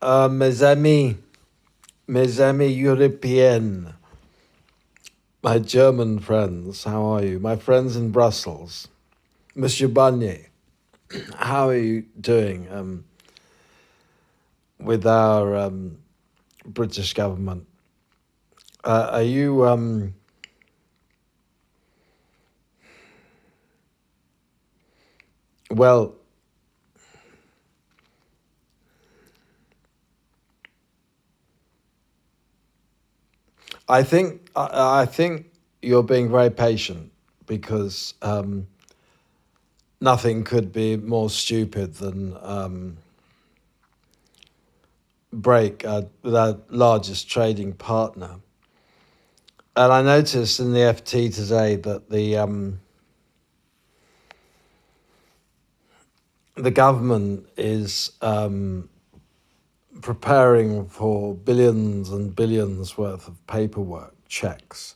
Mes amis European, my German friends, how are you? My friends in Brussels, Monsieur Barnier, how are you doing with our British government? Are you well? I think you're being very patient because nothing could be more stupid than break with our largest trading partner. And I noticed in the FT today that the government is preparing for billions and billions worth of paperwork checks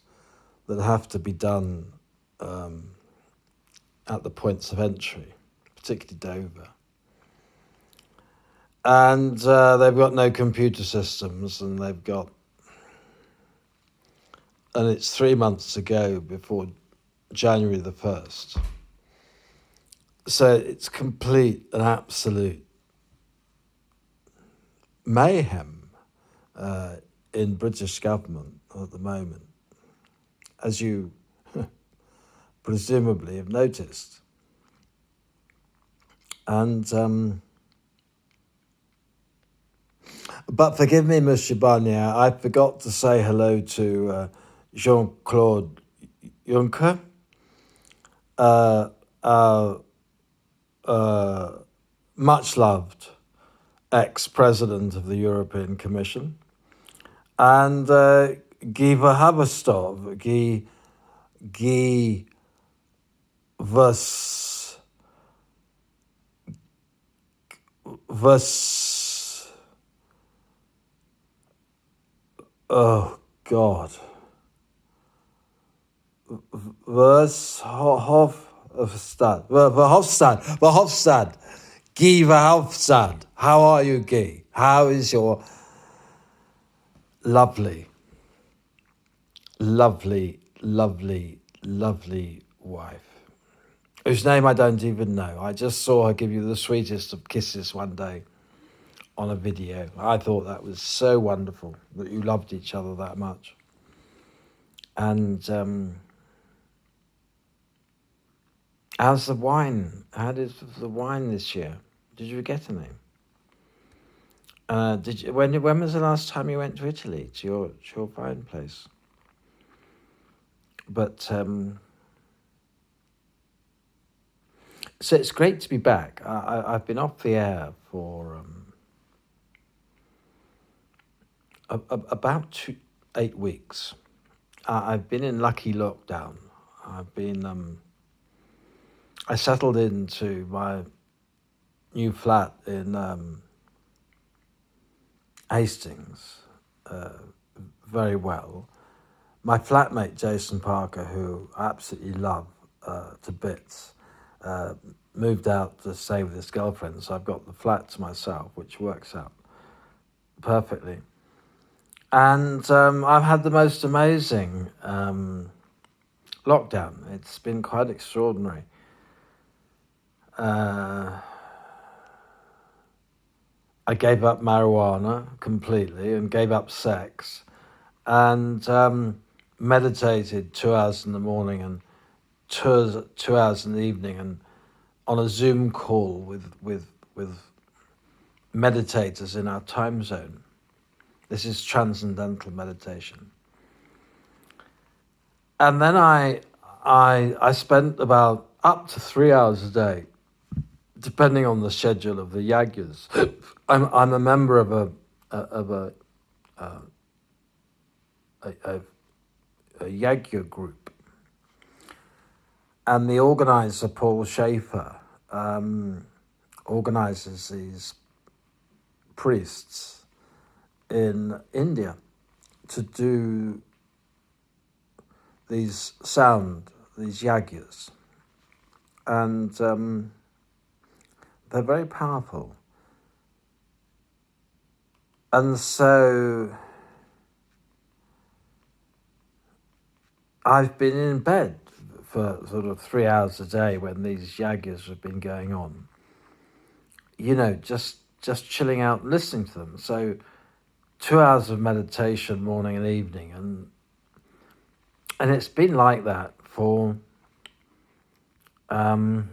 that have to be done at the points of entry, particularly Dover. And they've got no computer systems, and it's 3 months to go before January the 1st. So it's complete and absolute mayhem in British government at the moment, as you presumably have noticed. And but forgive me, Monsieur Barnier, I forgot to say hello to Jean-Claude Juncker, our much loved ex-president of the European Commission, and Guy Verhofstadt, Guy Vers, oh God, Verhofstadt, Guy Verhofstadt. How are you, Guy? How is your lovely, lovely, lovely, lovely wife, whose name I don't even know? I just saw her give you the sweetest of kisses one day on a video. I thought that was so wonderful that you loved each other that much. And how's the wine? How did the wine this year? Did you get any? Did you? When was the last time you went to Italy, to your wine place? But so it's great to be back. I've been off the air for about 8 weeks. I've been in lucky lockdown. I settled into my new flat in Hastings very well. My flatmate Jason Parker, who I absolutely love to bits, moved out to stay with his girlfriend, so I've got the flat to myself, which works out perfectly. And I've had the most amazing lockdown. It's been quite extraordinary. I gave up marijuana completely and gave up sex, and meditated 2 hours in the morning and 2 hours in the evening, and on a Zoom call with meditators in our time zone. This is transcendental meditation. And then I spent about up to 3 hours a day, depending on the schedule of the yagyas. I'm a member of a yagya group, and the organizer Paul Schaefer organizes these priests in India to do these yagyas, and they're very powerful. And so I've been in bed for sort of 3 hours a day when these yagyas have been going on. Just chilling out and listening to them. So 2 hours of meditation morning and evening, and it's been like that for about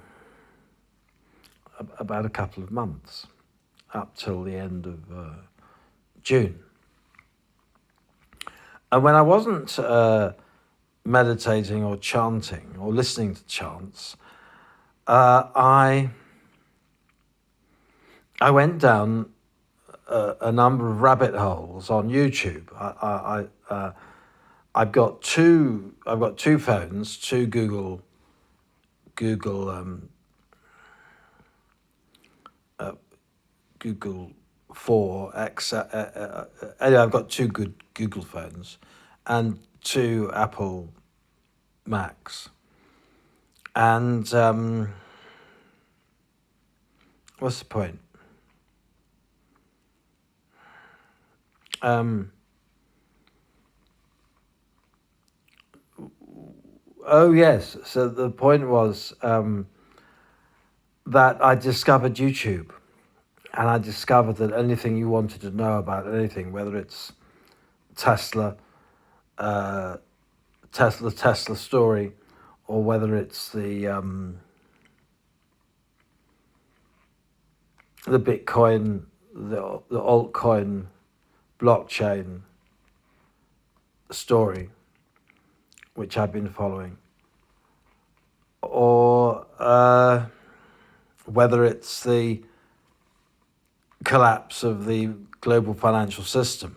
a couple of months, up till the end of June. And when I wasn't meditating or chanting or listening to chants, I went down a number of rabbit holes on YouTube. I've got two phones, two Google Google 4X. Anyway, I've got two good Google phones and two Apple Macs. And what's the point? Oh yes. So the point was that I discovered YouTube, and I discovered that anything you wanted to know about anything, whether it's Tesla, Tesla story, or whether it's the Bitcoin, the altcoin, blockchain story, which I've been following, or whether it's the collapse of the global financial system.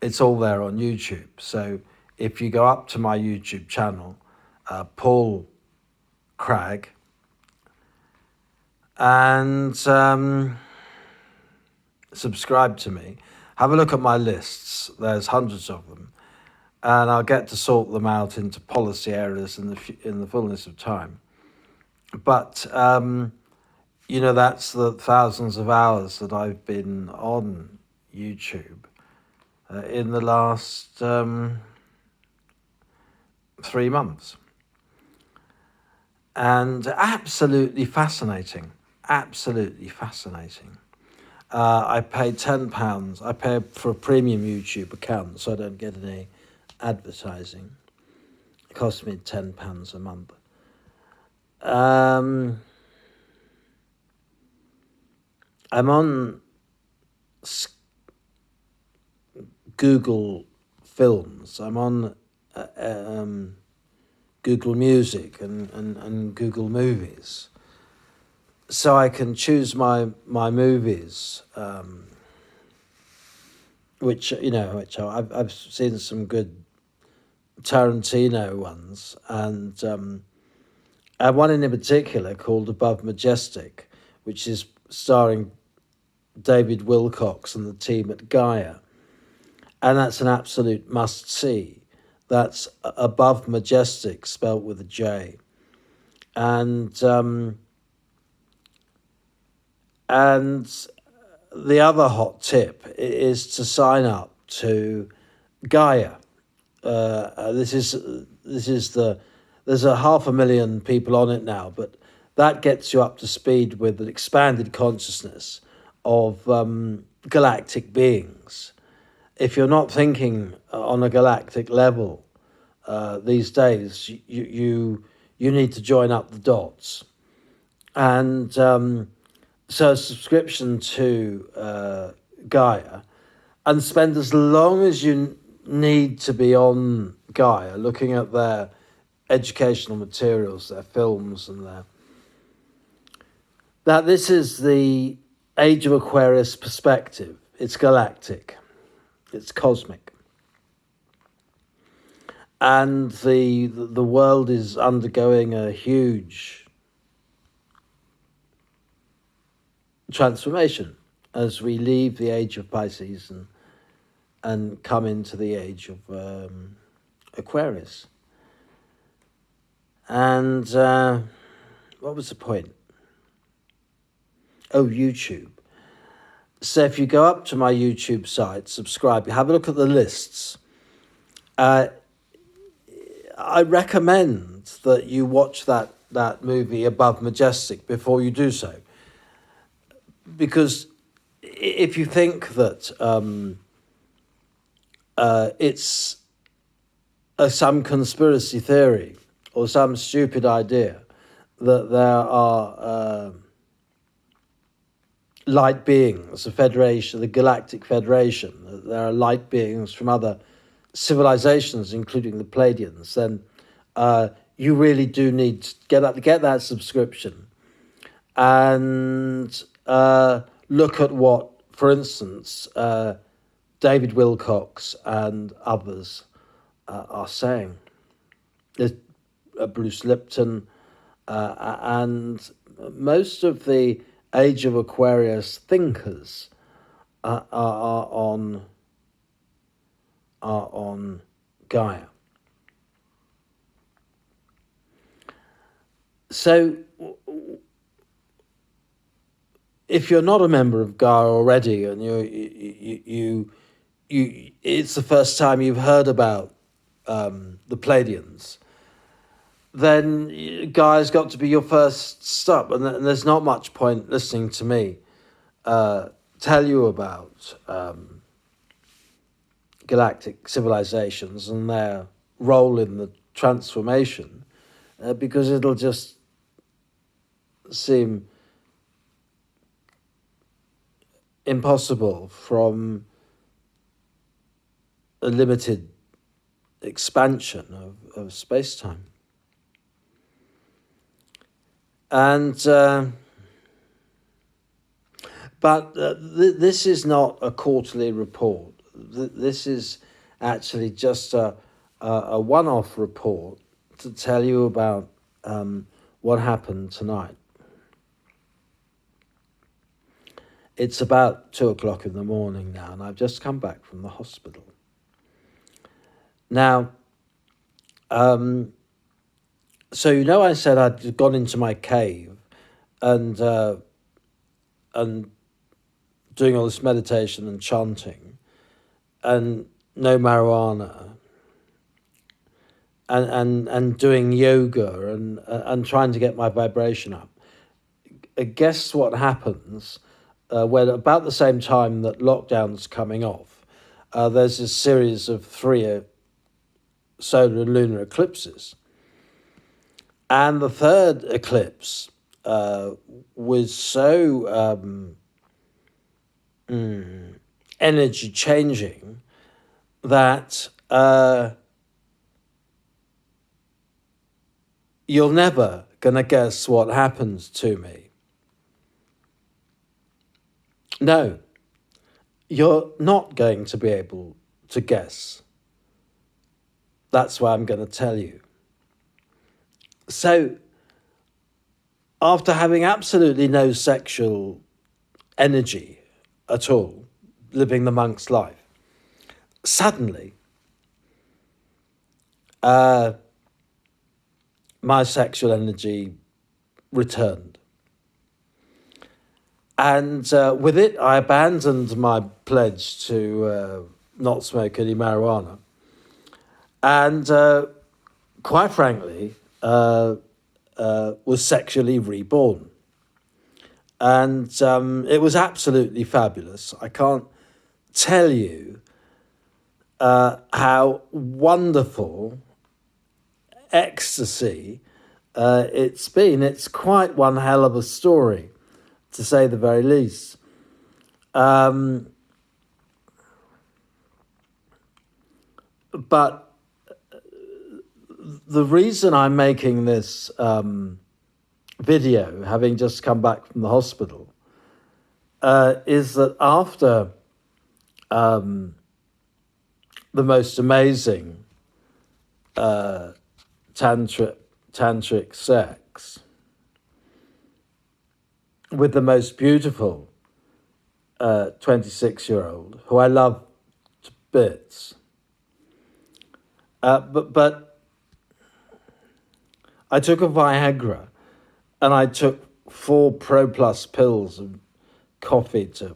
It's all there on YouTube. So if you go up to my YouTube channel, Paul Cragg, and subscribe to me, have a look at my lists. There's hundreds of them, and I'll get to sort them out into policy areas in the fullness of time. But that's the thousands of hours that I've been on YouTube in the last 3 months, and absolutely fascinating. Absolutely fascinating. I pay £10. I pay for a premium YouTube account, so I don't get any advertising. It costs me £10 a month. I'm on Google Films. I'm on Google Music and Google Movies. So I can choose my movies, which I've seen some good Tarantino ones, and one in particular called Above Majestic, which is starring David Wilcox and the team at Gaia, and that's an absolute must-see. That's Above Majestic, spelt with a J, and the other hot tip is to sign up to Gaia. There's 500,000 people on it now, but that gets you up to speed with an expanded consciousness of galactic beings. If you're not thinking on a galactic level these days, you need to join up the dots. And so a subscription to Gaia, and spend as long as you need to be on Gaia, looking at their educational materials, their films, and that this is the Age of Aquarius perspective. It's galactic, it's cosmic, and the world is undergoing a huge transformation as we leave the age of Pisces and come into the age of Aquarius. And what was the point? Oh, YouTube. So if you go up to my YouTube site, subscribe, have a look at the lists. I recommend that you watch that movie Above Majestic before you do so, because if you think that it's some conspiracy theory or some stupid idea that there are light beings, the Federation, the Galactic Federation, that there are light beings from other civilizations, including the Pleiadians, then you really do need to get that subscription and look at what, for instance, David Wilcox and others are saying. There's Bruce Lipton and most of the Age of Aquarius thinkers are on Gaia. So if you're not a member of Gaia already, and you it's the first time you've heard about the Pleiadians, then Gaia's got to be your first stop, and there's not much point listening to me tell you about galactic civilizations and their role in the transformation, because it'll just seem impossible from a limited expansion of space-time. And but this is not a quarterly report. This is actually just a one-off report to tell you about what happened tonight. It's about 2:00 in the morning now, and I've just come back from the hospital. Now, so I said I'd gone into my cave and doing all this meditation and chanting, and no marijuana, and doing yoga and trying to get my vibration up. Guess what happens when about the same time that lockdown's coming off, there's a series of 3 solar and lunar eclipses. And the third eclipse was so energy changing that you're never going to guess what happened to me. No, you're not going to be able to guess. That's why I'm going to tell you. So, after having absolutely no sexual energy at all, living the monk's life, suddenly my sexual energy returned. And with it, I abandoned my pledge to not smoke any marijuana. And quite frankly, was sexually reborn. And it was absolutely fabulous. I can't tell you how wonderful ecstasy it's been. It's quite one hell of a story, to say the very least. But the reason I'm making this video, having just come back from the hospital, is that after the most amazing tantric sex with the most beautiful 26-year-old, who I love to bits, but I took a Viagra and I took 4 Pro Plus pills and coffee to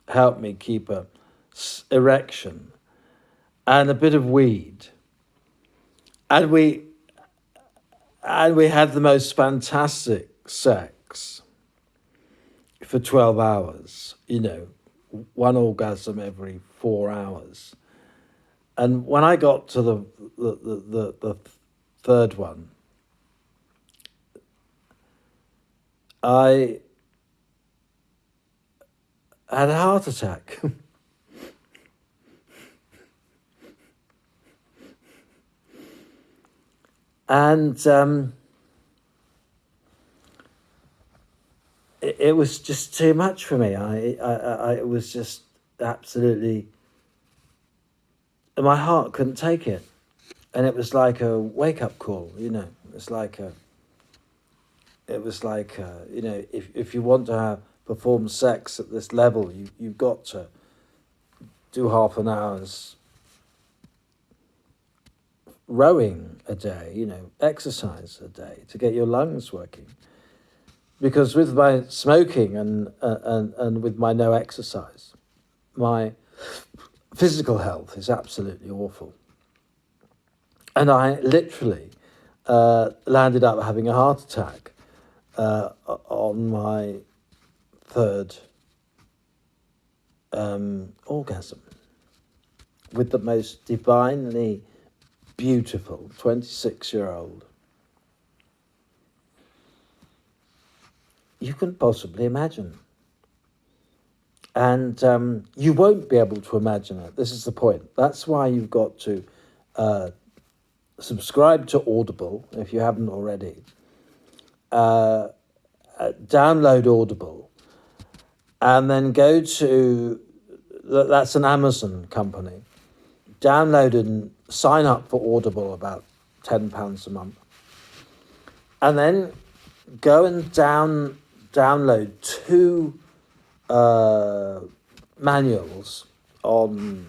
helped me keep a erection, and a bit of weed, and we had the most fantastic sex for 12 hours. One orgasm every 4 hours. And when I got to the third one, I had a heart attack. And it was just too much for me. It was just absolutely, my heart couldn't take it. And it was like a wake-up call, It was like if you want to perform sex at this level, you've got to do half an hour's rowing a day, exercise a day to get your lungs working. Because with my smoking and with my no exercise, my physical health is absolutely awful. And I literally landed up having a heart attack on my third orgasm with the most divinely beautiful 26-year-old you can possibly imagine. And you won't be able to imagine it. This is the point. That's why you've got to subscribe to Audible if you haven't already. Download Audible, and then go to, that's an Amazon company. Download and sign up for Audible, about £10 a month. And then go and download 2 manuals on,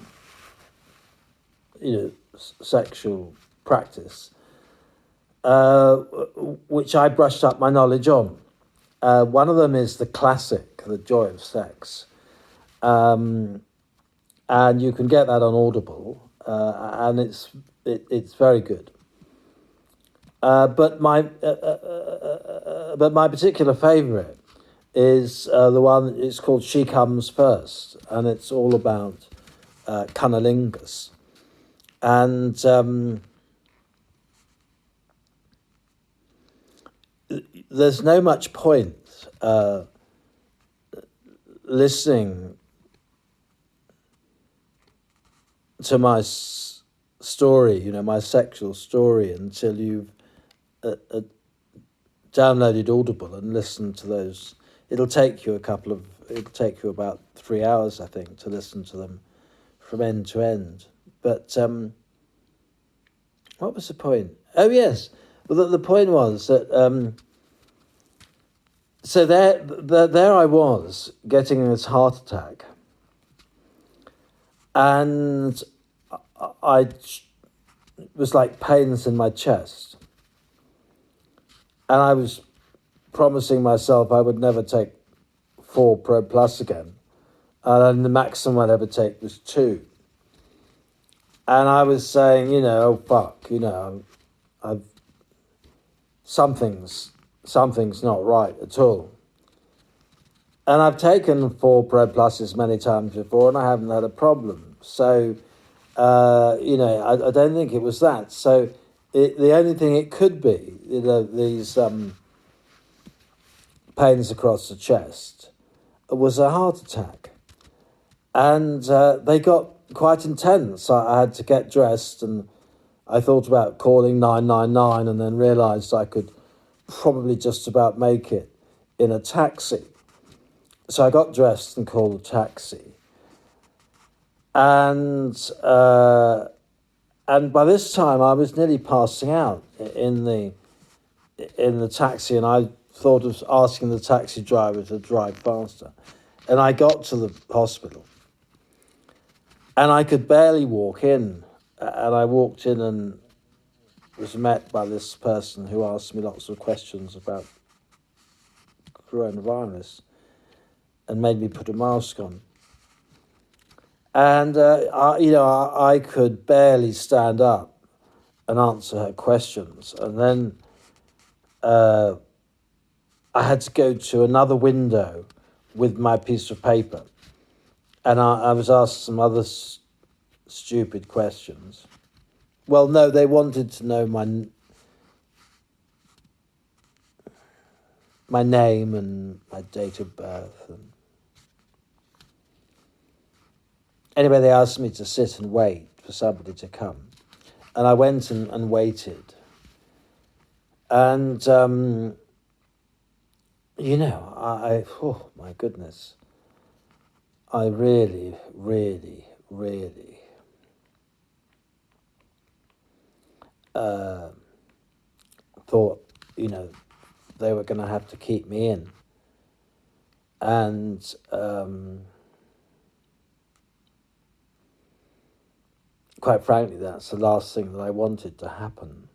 sexual practice, which I brushed up my knowledge on. One of them is the classic, The Joy of Sex. And you can get that on Audible, and it's very good. But my particular favourite is the one. It's called She Comes First, and it's all about cunnilingus. And there's no much point listening to my story, my sexual story, until you've downloaded Audible and listened to those. It'll take you about 3 hours, I think, to listen to them from end to end. But what was the point? Oh, yes. Well, the point was that so there I was getting this heart attack, and I was like pains in my chest, and I was promising myself I would never take 4 Pro Plus again, and the maximum I'd ever take was 2. And I was saying, oh fuck, I've something's not right at all. And I've taken 4 Pro Pluses many times before, and I haven't had a problem. So, I don't think it was that. So, the only thing it could be, these pains across the chest, was a heart attack. And they got quite intense. I had to get dressed, and I thought about calling 999, and then realised I could probably just about make it in a taxi. So I got dressed and called a taxi. And by this time I was nearly passing out in the taxi, and I thought of asking the taxi driver to drive faster. And I got to the hospital, and I could barely walk in. And I walked in and was met by this person who asked me lots of questions about coronavirus and made me put a mask on. And I could barely stand up and answer her questions, and then I had to go to another window with my piece of paper, and I was asked some other stupid questions. Well, no, they wanted to know my name and my date of birth. And anyway, they asked me to sit and wait for somebody to come. And I went and waited. And, oh my goodness, I really, really, really thought, they were going to have to keep me in. And quite frankly, that's the last thing that I wanted to happen.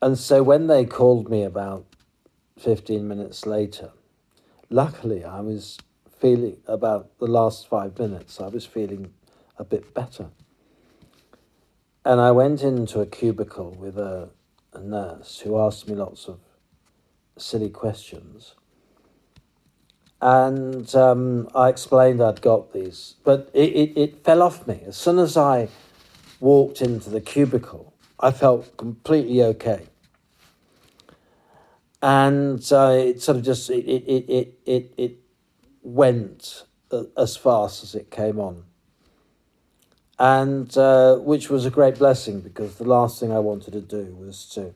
And so when they called me about 15 minutes later, luckily I was feeling, about the last 5 minutes, I was feeling a bit better. And I went into a cubicle with a nurse who asked me lots of silly questions. And I explained I'd got these, but it fell off me. As soon as I walked into the cubicle, I felt completely okay. And it sort of just, it went as fast as it came on. And which was a great blessing, because the last thing I wanted to do was to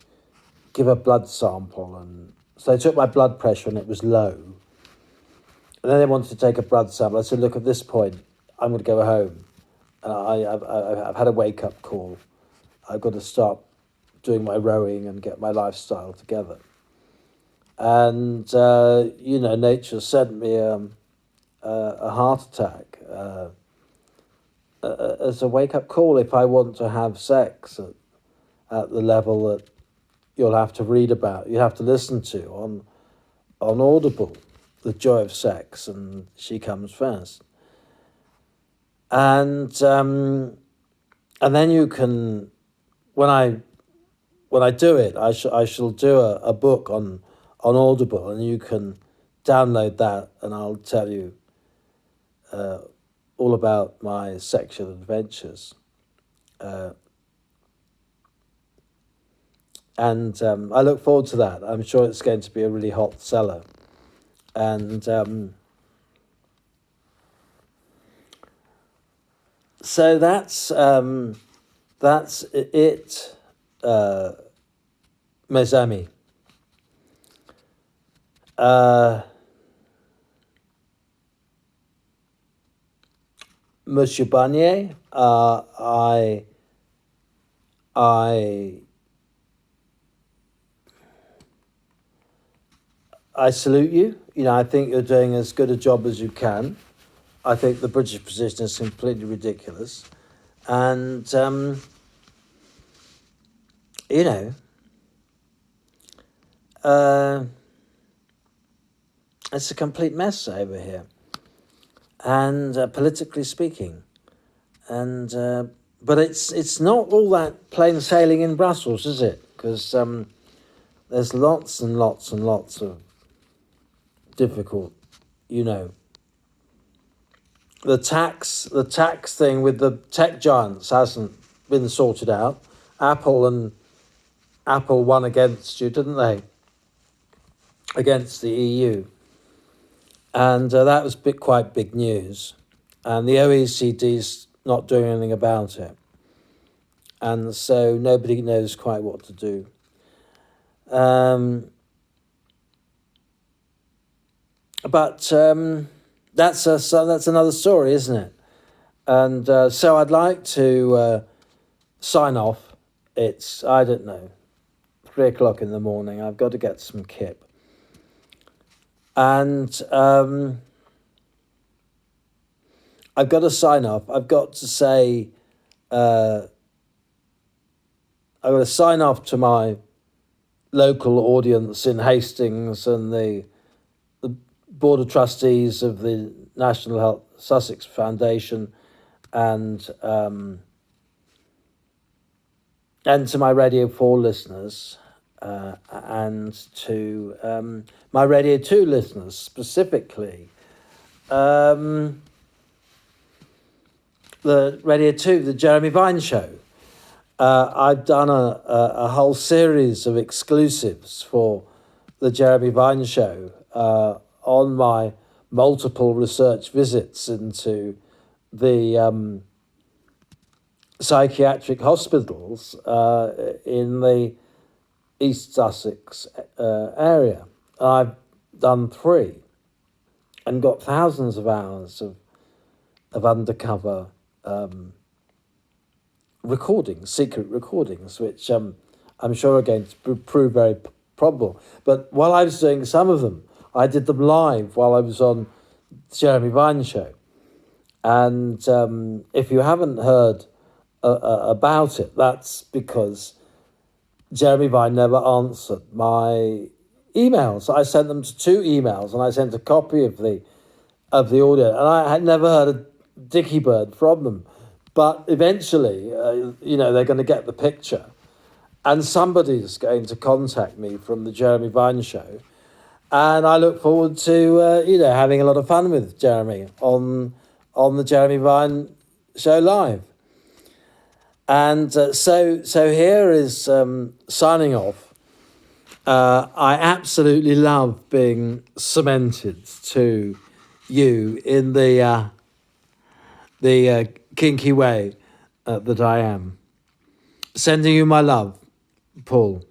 give a blood sample. And so they took my blood pressure and it was low. And then they wanted to take a blood sample. I said, look, at this point, I'm going to go home. I've had a wake-up call. I've got to start doing my rowing and get my lifestyle together. And, nature sent me a heart attack as a wake-up call if I want to have sex at the level that you'll have to read about, you have to listen to on Audible, The Joy of Sex, and She Comes First. And then you can, when I do it, I shall do a book on Audible, and you can download that, and I'll tell you all about my sexual adventures. And I look forward to that. I'm sure it's going to be a really hot seller. And so that's it, mes amis. Monsieur Barnier, I salute you. I think you're doing as good a job as you can. I think the British position is completely ridiculous. And, it's a complete mess over here. And politically speaking. And but it's not all that plain sailing in Brussels, is it? Because there's lots and lots and lots of difficult, the tax thing with the tech giants hasn't been sorted out. Apple won against you, didn't they? Against the EU. And that was quite big news. And the OECD's not doing anything about it. And so nobody knows quite what to do. But that's another story, isn't it? And so I'd like to sign off. It's, I don't know, 3:00 in the morning. I've got to get some kip. And I've got to sign off. I've got to say, I've got to sign off to my local audience in Hastings and the Board of Trustees of the National Health Sussex Foundation, and to my Radio 4 listeners, and to my Radio 2 listeners specifically. The Radio 2, the Jeremy Vine Show. I've done a whole series of exclusives for the Jeremy Vine Show on my multiple research visits into the psychiatric hospitals in the East Sussex area. I've done 3 and got thousands of hours of undercover recordings, secret recordings, which I'm sure are going to prove very probable. But while I was doing some of them, I did them live while I was on the Jeremy Vine Show. And if you haven't heard about it, that's because Jeremy Vine never answered my emails. I sent them to 2 emails, and I sent a copy of the audio, and I had never heard a dicky bird from them. But eventually, they're going to get the picture, and somebody's going to contact me from the Jeremy Vine Show, and I look forward to having a lot of fun with Jeremy on the Jeremy Vine Show live. And so here is signing off. I absolutely love being cemented to you in the kinky way that I am. Sending you my love, Paul.